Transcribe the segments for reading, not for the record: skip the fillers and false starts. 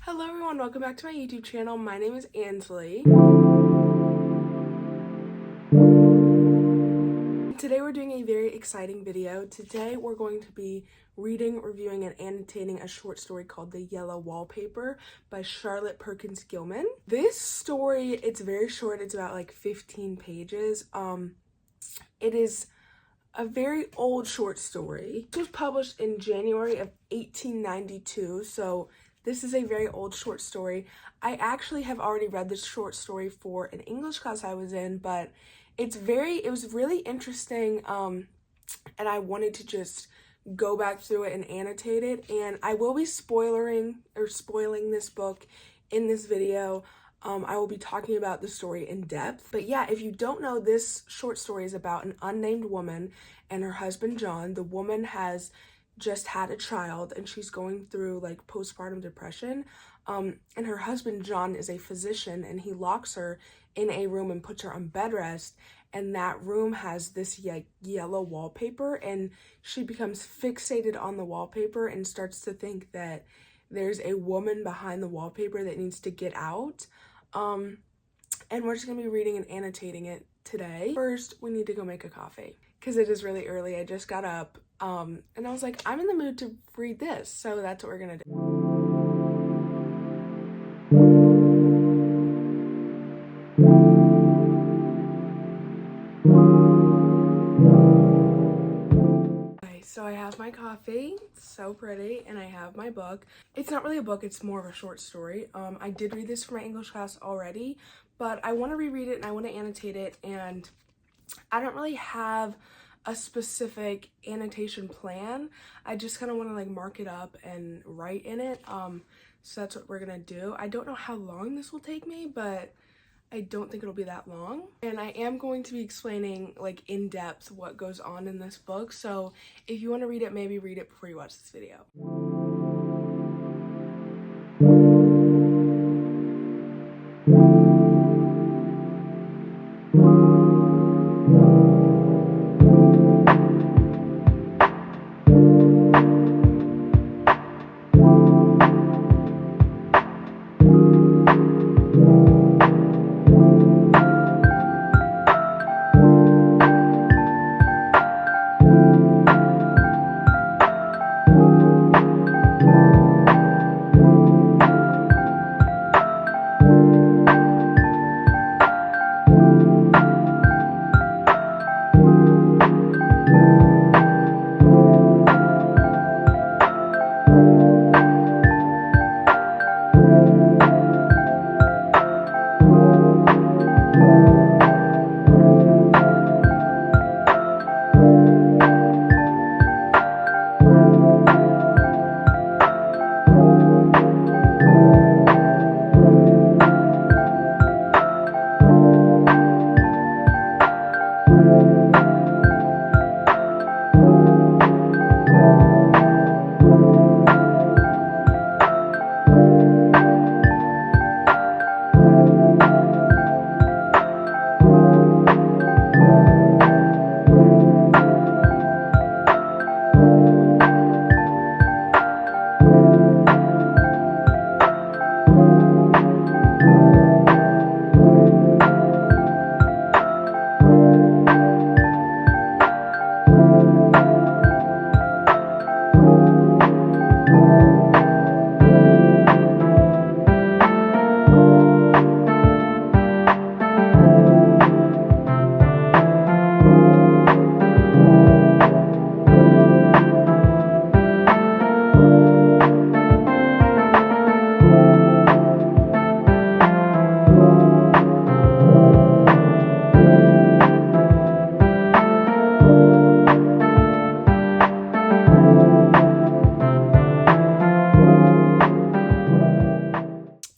Hello everyone, welcome back to my YouTube channel. My name is Ansley. Today we're doing a very exciting video. Today we're going to be reading, reviewing, and annotating a short story called The Yellow Wallpaper by Charlotte Perkins Gilman. This story, it's very short, it's about like 15 pages. It is a very old short story. It was published in January of 1892, so this is a very old short story. I actually have already read this short story for an English class I was in, but it was really interesting, and I wanted to just go back through it and annotate it, and I will be spoiling this book in this video. I will be talking about the story in depth. But yeah, if you don't know, this short story is about an unnamed woman and her husband, John. The woman has just had a child and she's going through like postpartum depression. And her husband, John, is a physician and he locks her in a room and puts her on bed rest. And that room has this yellow wallpaper, and she becomes fixated on the wallpaper and starts to think that there's a woman behind the wallpaper that needs to get out. And we're just gonna be reading and annotating it today. First, we need to go make a coffee because it is really early. I just got up, and I was like, I'm in the mood to read this, so that's what we're gonna do. Okay, so I have my coffee, it's so pretty, and I have my book. It's not really a book, it's more of a short story. I did read this for my English class already, but I want to reread it and I want to annotate it, and I don't really have a specific annotation plan. I just kind of want to like mark it up and write in it. So that's what we're gonna do. I don't know how long this will take me, but I don't think it'll be that long. And I am going to be explaining like in depth what goes on in this book. So if you want to read it, maybe read it before you watch this video.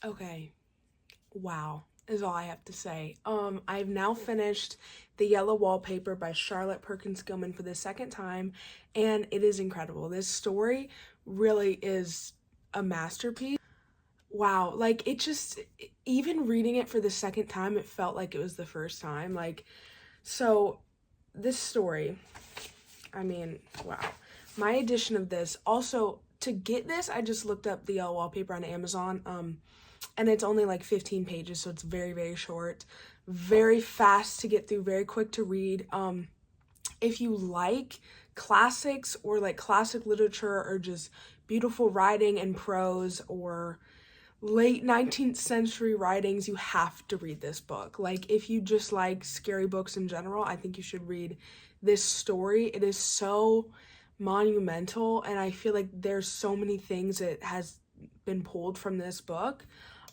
Okay, wow is all I have to say. I've now finished The Yellow Wallpaper by Charlotte Perkins Gilman for the second time, and it is incredible. This story really is a masterpiece. Wow, like it just, even reading it for the second time, it felt like it was the first time. Like, so this story, I mean, wow. My edition of this, also to get this, I just looked up the Yellow Wallpaper on Amazon, and it's only like 15 pages, so it's very, very short, very fast to get through, very quick to read. If you like classics or like classic literature or just beautiful writing and prose or late 19th century writings, you have to read this book. Like, if you just like scary books in general, I think you should read this story. It is so monumental, and I feel like there's so many things that has been pulled from this book.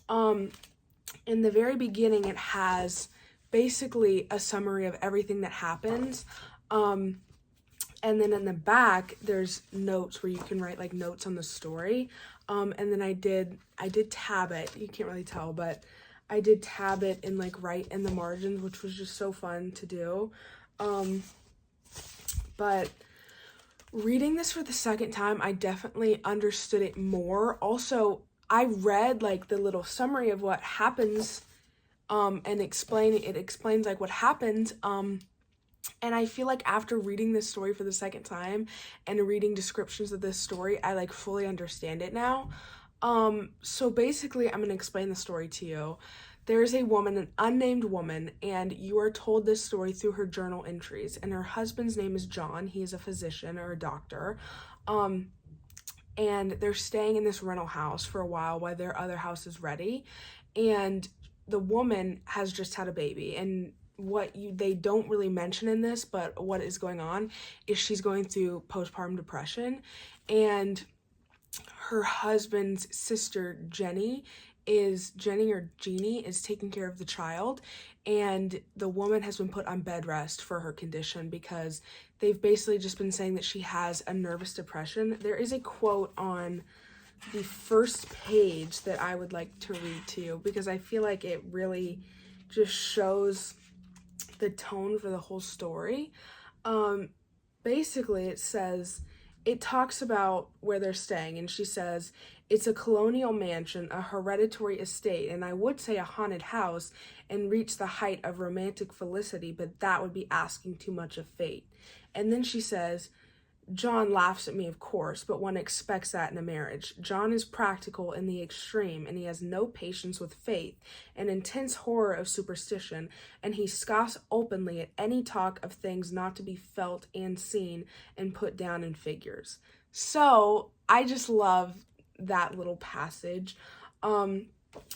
In the very beginning, it has basically a summary of everything that happens. And then in the back, there's notes where you can write like notes on the story. And then I did tab it. You can't really tell, but I did tab it and like write in the margins, which was just so fun to do. But reading this for the second time, I definitely understood it more. Also, I read like the little summary of what happens, and it explains like what happens. And I feel like after reading this story for the second time and reading descriptions of this story, I like fully understand it now. So basically, I'm going to explain the story to you. There is a woman, an unnamed woman, and you are told this story through her journal entries. And her husband's name is John. He is a physician or a doctor. And they're staying in this rental house for a while their other house is ready. And the woman has just had a baby. And they don't really mention in this, but what is going on is she's going through postpartum depression. And her husband's sister, Jeannie, is taking care of the child, and the woman has been put on bed rest for her condition because they've basically just been saying that she has a nervous depression. There is a quote on the first page that I would like to read to you because I feel like it really just shows the tone for the whole story. Basically it talks about where they're staying, and she says, "It's a colonial mansion, a hereditary estate, and I would say a haunted house and reach the height of romantic felicity, but that would be asking too much of fate." And then she says, "John laughs at me, of course, but one expects that in a marriage. John is practical in the extreme, and he has no patience with faith, an intense horror of superstition, and he scoffs openly at any talk of things not to be felt and seen and put down in figures." So I just love that little passage,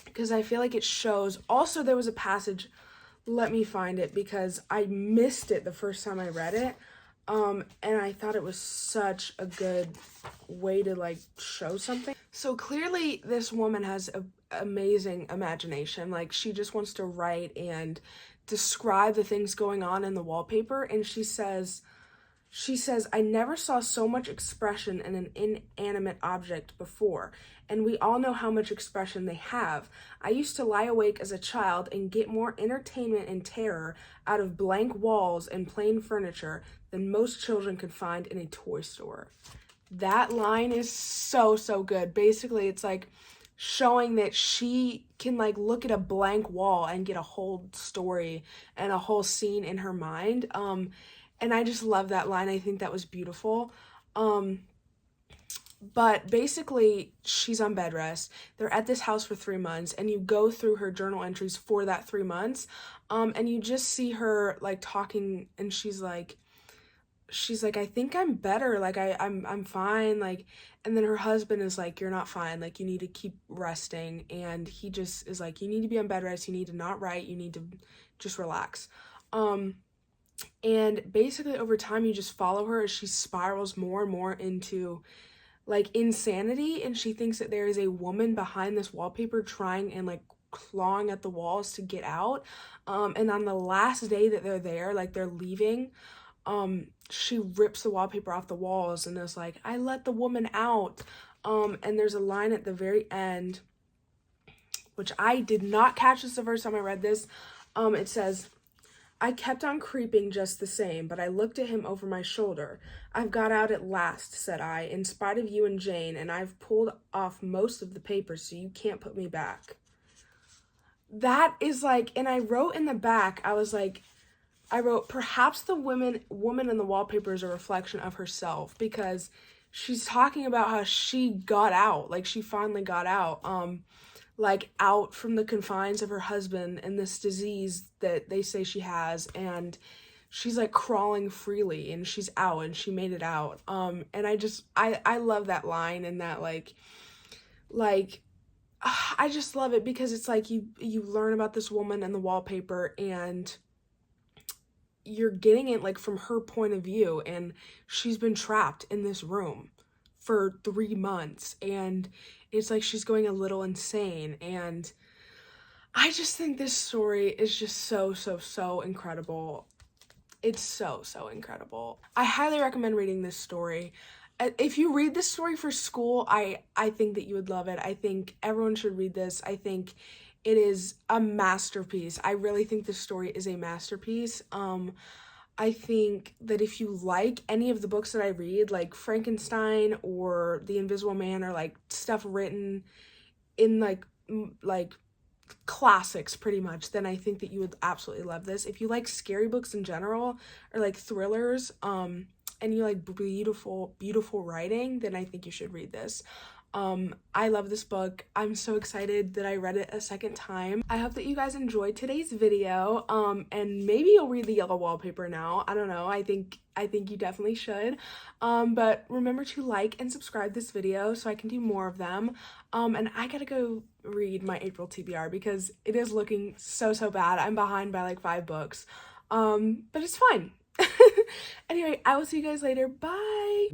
because I feel like it shows. Also, there was a passage, let me find it because I missed it the first time I read it. And I thought it was such a good way to like show something. So clearly this woman has an amazing imagination. Like, she just wants to write and describe the things going on in the wallpaper. And she says, "I never saw so much expression in an inanimate object before, and we all know how much expression they have. I used to lie awake as a child and get more entertainment and terror out of blank walls and plain furniture than most children could find in a toy store." That line is so, so good. Basically, it's like showing that she can like look at a blank wall and get a whole story and a whole scene in her mind. And I just love that line. I think that was beautiful. But basically, she's on bed rest. They're at this house for 3 months, and you go through her journal entries for that 3 months, and you just see her like talking, and she's like, "I think I'm better. Like I'm fine." Like, and then her husband is like, "You're not fine. Like, you need to keep resting." And he just is like, "You need to be on bed rest. You need to not write. You need to just relax." And basically over time, you just follow her as she spirals more and more into like insanity, and she thinks that there is a woman behind this wallpaper trying and like clawing at the walls to get out. And on the last day that they're there, like they're leaving, she rips the wallpaper off the walls and is like, "I let the woman out." And there's a line at the very end, which I did not catch this the first time I read this. It says, "I kept on creeping just the same, but I looked at him over my shoulder. 'I've got out at last,' said I, 'in spite of you and Jane, and I've pulled off most of the papers, so you can't put me back.'" That is like, and I wrote in the back, I wrote, "Perhaps the woman in the wallpaper is a reflection of herself," because she's talking about how she got out, like she finally got out, like out from the confines of her husband and this disease that they say she has, and she's like crawling freely and she's out and she made it out. And I love that line, and that like I just love it because it's like you learn about this woman and the wallpaper, and you're getting it like from her point of view, and she's been trapped in this room for 3 months, and it's like she's going a little insane. And I just think this story is just so incredible. It's so incredible. I highly recommend reading this story. If you read this story for school, I think that you would love it. I think everyone should read this. I think it is a masterpiece. I really think this story is a masterpiece. I think that if you like any of the books that I read, like Frankenstein or The Invisible Man, or like stuff written in like classics pretty much, then I think that you would absolutely love this. If you like scary books in general, or like thrillers, and you like beautiful writing, then I think you should read this. I love this book. I'm so excited that I read it a second time. I hope that you guys enjoyed today's video, and maybe you'll read the Yellow Wallpaper now. I don't know. I think you definitely should. But remember to like and subscribe this video so I can do more of them. And I gotta go read my April TBR because it is looking so bad. I'm behind by like 5 books. But it's fine. Anyway, I will see you guys later. Bye!